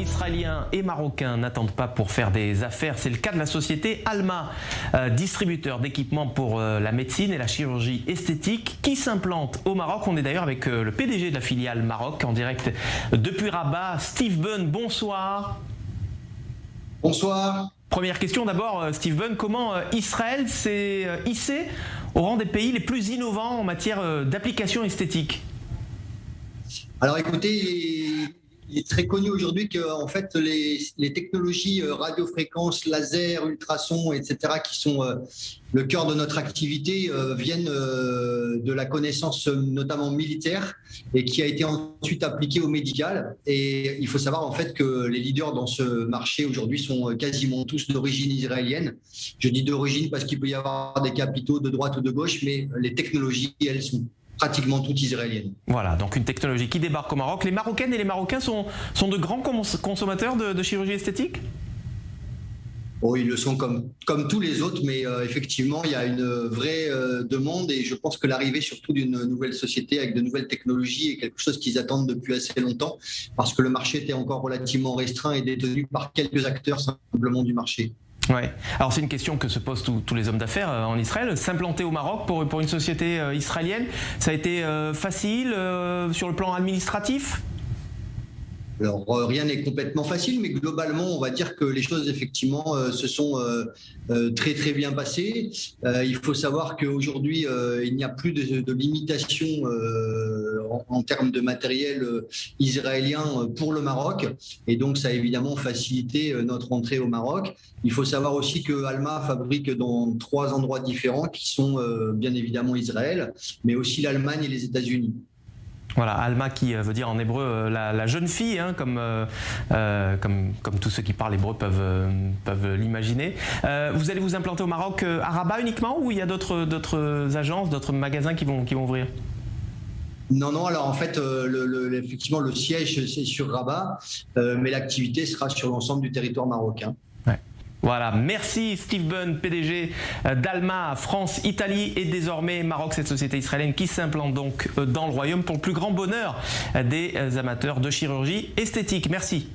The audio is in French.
Israéliens et Marocains n'attendent pas pour faire des affaires. C'est le cas de la société Alma, distributeur d'équipements pour la médecine et la chirurgie esthétique, qui s'implante au Maroc. On est d'ailleurs avec le PDG de la filiale Maroc en direct depuis Rabat. Steve Bunn, bonsoir. Bonsoir. Première question d'abord, Steve Bunn, comment Israël s'est hissé au rang des pays les plus innovants en matière d'applications esthétiques? Alors écoutez, il est très connu aujourd'hui que en fait, les technologies radiofréquences, laser, ultrasons, etc., qui sont le cœur de notre activité, viennent de la connaissance notamment militaire et qui a été ensuite appliquée au médical. Et il faut savoir en fait que les leaders dans ce marché aujourd'hui sont quasiment tous d'origine israélienne. Je dis d'origine parce qu'il peut y avoir des capitaux de droite ou de gauche, mais les technologies, elles sont pratiquement toutes israéliennes. Voilà, donc une technologie qui débarque au Maroc. Les Marocaines et les Marocains sont de grands consommateurs de chirurgie esthétique? Oh, ils le sont comme tous les autres, mais effectivement, il y a une vraie demande et je pense que l'arrivée surtout d'une nouvelle société avec de nouvelles technologies est quelque chose qu'ils attendent depuis assez longtemps parce que le marché était encore relativement restreint et détenu par quelques acteurs simplement du marché. Ouais. Alors c'est une question que se posent tous les hommes d'affaires en Israël. S'implanter au Maroc pour une société israélienne, ça a été facile sur le plan administratif? Alors, rien n'est complètement facile, mais globalement, on va dire que les choses, effectivement, se sont très, très bien passées. Il faut savoir qu'aujourd'hui, il n'y a plus de limitation en termes de matériel israélien pour le Maroc. Et donc, ça a évidemment facilité notre entrée au Maroc. Il faut savoir aussi que Alma fabrique dans 3 endroits différents qui sont bien évidemment Israël, mais aussi l'Allemagne et les États-Unis. Voilà, Alma qui veut dire en hébreu la jeune fille, hein, comme tous ceux qui parlent hébreu peuvent l'imaginer. Vous allez vous implanter au Maroc à Rabat uniquement ou il y a d'autres agences, d'autres magasins qui vont ouvrir? Non, alors en fait, effectivement, le siège c'est sur Rabat, mais l'activité sera sur l'ensemble du territoire marocain. Ouais. Voilà, merci Steve Bunn, PDG d'Alma, France, Italie et désormais Maroc, cette société israélienne qui s'implante donc dans le royaume pour le plus grand bonheur des amateurs de chirurgie esthétique. Merci.